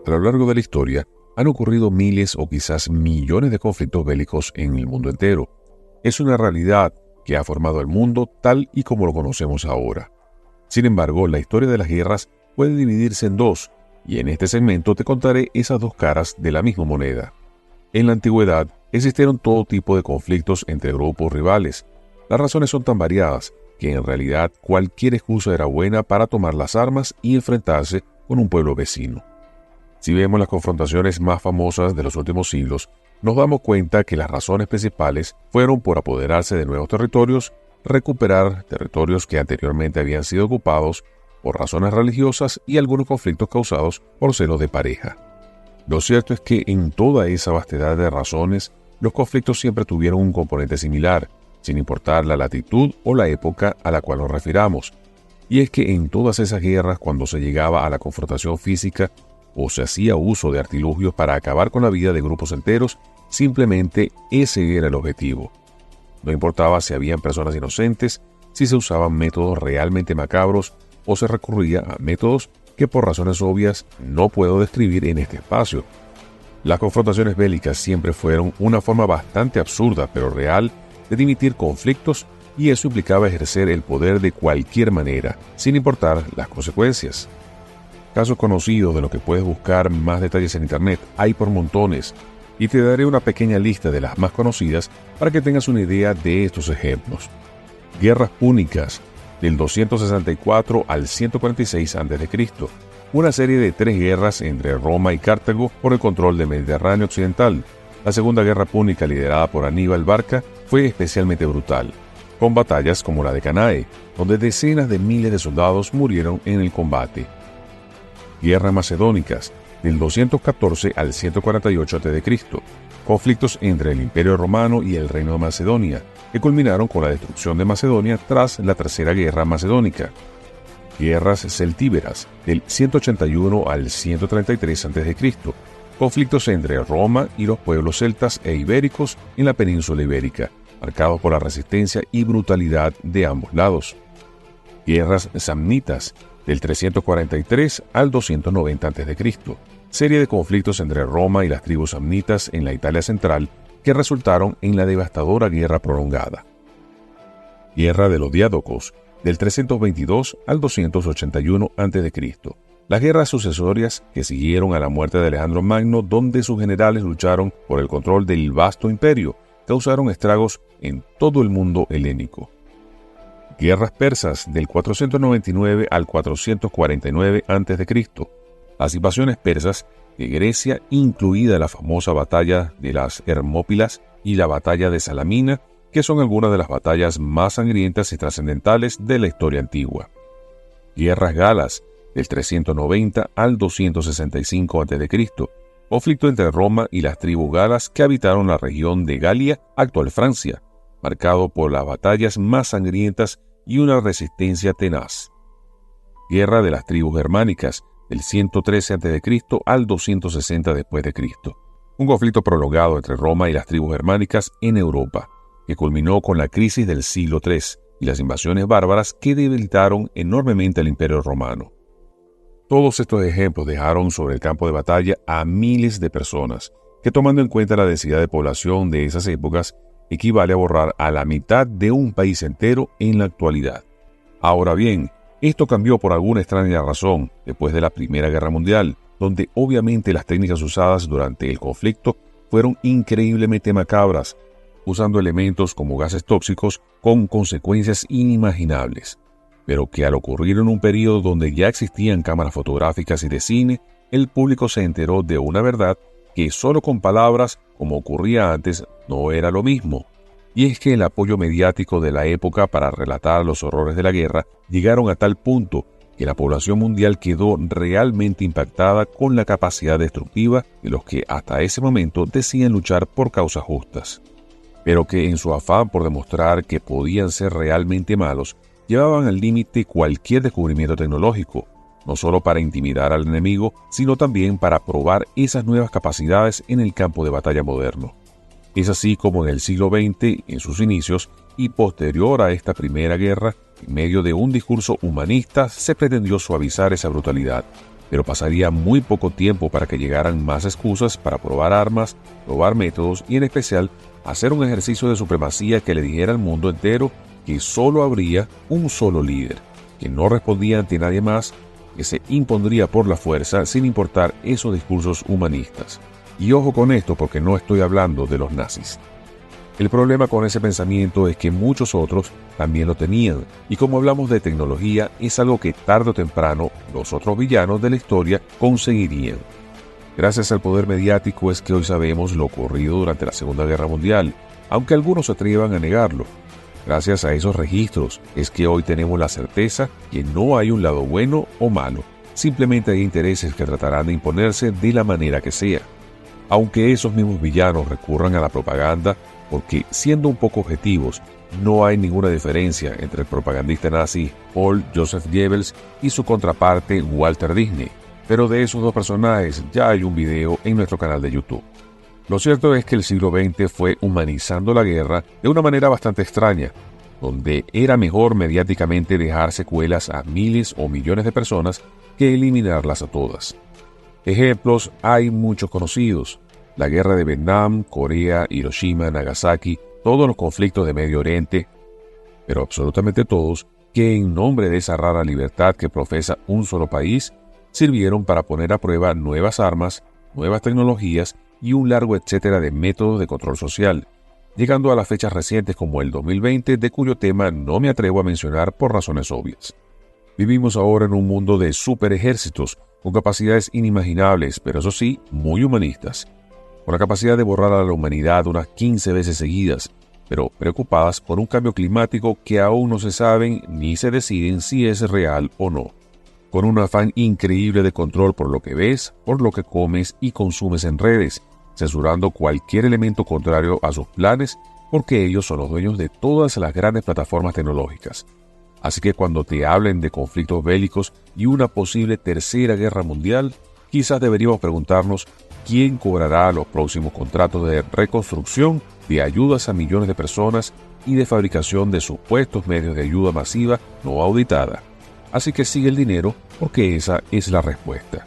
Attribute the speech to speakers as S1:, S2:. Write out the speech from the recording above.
S1: A lo largo de la historia, han ocurrido miles o quizás millones de conflictos bélicos en el mundo entero. Es una realidad que ha formado el mundo tal y como lo conocemos ahora. Sin embargo, la historia de las guerras puede dividirse en dos, y en este segmento te contaré esas dos caras de la misma moneda. En la antigüedad, existieron todo tipo de conflictos entre grupos rivales. Las razones son tan variadas que en realidad cualquier excusa era buena para tomar las armas y enfrentarse con un pueblo vecino. Si vemos las confrontaciones más famosas de los últimos siglos, nos damos cuenta que las razones principales fueron por apoderarse de nuevos territorios, recuperar territorios que anteriormente habían sido ocupados, por razones religiosas y algunos conflictos causados por celos de pareja. Lo cierto es que en toda esa vastedad de razones, los conflictos siempre tuvieron un componente similar, sin importar la latitud o la época a la cual nos refiramos. Y es que en todas esas guerras, cuando se llegaba a la confrontación física, o se hacía uso de artilugios para acabar con la vida de grupos enteros, simplemente ese era el objetivo. No importaba si habían personas inocentes, si se usaban métodos realmente macabros o se recurría a métodos que por razones obvias no puedo describir en este espacio. Las confrontaciones bélicas siempre fueron una forma bastante absurda pero real de dimitir conflictos, y eso implicaba ejercer el poder de cualquier manera, sin importar las consecuencias. Casos conocidos de lo que puedes buscar más detalles en internet hay por montones, y te daré una pequeña lista de las más conocidas para que tengas una idea de estos ejemplos. Guerras púnicas, del 264 al 146 a.C., una serie de 3 guerras entre Roma y Cartago por el control del Mediterráneo occidental. La Segunda Guerra Púnica, liderada por Aníbal Barca, fue especialmente brutal, con batallas como la de Cannae, donde decenas de miles de soldados murieron en el combate. Guerras macedónicas, del 214 al 148 a.C., conflictos entre el Imperio Romano y el Reino de Macedonia, que culminaron con la destrucción de Macedonia tras la Tercera Guerra Macedónica. Guerras celtíberas, del 181 al 133 a.C., conflictos entre Roma y los pueblos celtas e ibéricos en la península ibérica, marcados por la resistencia y brutalidad de ambos lados. Guerras samnitas, del 343 al 290 a.C., serie de conflictos entre Roma y las tribus samnitas en la Italia central que resultaron en la devastadora guerra prolongada. Guerra de los Diádocos, del 322 al 281 a.C., las guerras sucesorias que siguieron a la muerte de Alejandro Magno, donde sus generales lucharon por el control del vasto imperio, causaron estragos en todo el mundo helénico. Guerras persas, del 499 al 449 a.C., las invasiones persas de Grecia, incluida la famosa batalla de las Hermópilas y la batalla de Salamina, que son algunas de las batallas más sangrientas y trascendentales de la historia antigua. Guerras galas, del 390 al 265 a.C., conflicto entre Roma y las tribus galas que habitaron la región de Galia, actual Francia, marcado por las batallas más sangrientas y una resistencia tenaz. Guerra de las tribus germánicas, del 113 a.C. al 260 después de Cristo, un conflicto prolongado entre Roma y las tribus germánicas en Europa, que culminó con la crisis del siglo III y las invasiones bárbaras que debilitaron enormemente al Imperio Romano. Todos estos ejemplos dejaron sobre el campo de batalla a miles de personas, que tomando en cuenta la densidad de población de esas épocas, equivale a borrar a la mitad de un país entero en la actualidad. Ahora bien, esto cambió por alguna extraña razón después de la Primera Guerra Mundial, donde obviamente las técnicas usadas durante el conflicto fueron increíblemente macabras, usando elementos como gases tóxicos con consecuencias inimaginables, pero que al ocurrir en un periodo donde ya existían cámaras fotográficas y de cine, el público se enteró de una verdad que solo con palabras, como ocurría antes, no era lo mismo. Y es que el apoyo mediático de la época para relatar los horrores de la guerra llegaron a tal punto que la población mundial quedó realmente impactada con la capacidad destructiva de los que hasta ese momento decían luchar por causas justas, pero que en su afán por demostrar que podían ser realmente malos, llevaban al límite cualquier descubrimiento tecnológico, no solo para intimidar al enemigo, sino también para probar esas nuevas capacidades en el campo de batalla moderno. Es así como en el siglo XX, en sus inicios, y posterior a esta primera guerra, en medio de un discurso humanista, se pretendió suavizar esa brutalidad, pero pasaría muy poco tiempo para que llegaran más excusas para probar armas, probar métodos y en especial hacer un ejercicio de supremacía que le dijera al mundo entero que solo habría un solo líder, que no respondía ante nadie más, que se impondría por la fuerza sin importar esos discursos humanistas. Y ojo con esto porque no estoy hablando de los nazis. El problema con ese pensamiento es que muchos otros también lo tenían, y como hablamos de tecnología, es algo que tarde o temprano los otros villanos de la historia conseguirían. Gracias al poder mediático es que hoy sabemos lo ocurrido durante la Segunda Guerra Mundial, aunque algunos se atrevan a negarlo. Gracias a esos registros es que hoy tenemos la certeza que no hay un lado bueno o malo, simplemente hay intereses que tratarán de imponerse de la manera que sea. Aunque esos mismos villanos recurran a la propaganda, porque siendo un poco objetivos, no hay ninguna diferencia entre el propagandista nazi Paul Joseph Goebbels y su contraparte Walter Disney, pero de esos dos personajes ya hay un video en nuestro canal de YouTube. Lo cierto es que el siglo XX fue humanizando la guerra de una manera bastante extraña, donde era mejor mediáticamente dejar secuelas a miles o millones de personas que eliminarlas a todas. Ejemplos hay muchos conocidos: la guerra de Vietnam, Corea, Hiroshima, Nagasaki, todos los conflictos de Medio Oriente, pero absolutamente todos, que en nombre de esa rara libertad que profesa un solo país, sirvieron para poner a prueba nuevas armas, nuevas tecnologías y un largo etcétera de métodos de control social, llegando a las fechas recientes como el 2020, de cuyo tema no me atrevo a mencionar por razones obvias. Vivimos ahora en un mundo de superejércitos, con capacidades inimaginables, pero eso sí, muy humanistas, con la capacidad de borrar a la humanidad unas 15 veces seguidas, pero preocupadas por un cambio climático que aún no se saben ni se deciden si es real o no, con un afán increíble de control por lo que ves, por lo que comes y consumes en redes, censurando cualquier elemento contrario a sus planes porque ellos son los dueños de todas las grandes plataformas tecnológicas. Así que cuando te hablen de conflictos bélicos y una posible tercera guerra mundial, quizás deberíamos preguntarnos quién cobrará los próximos contratos de reconstrucción, de ayudas a millones de personas y de fabricación de supuestos medios de ayuda masiva no auditada. Así que sigue el dinero porque esa es la respuesta.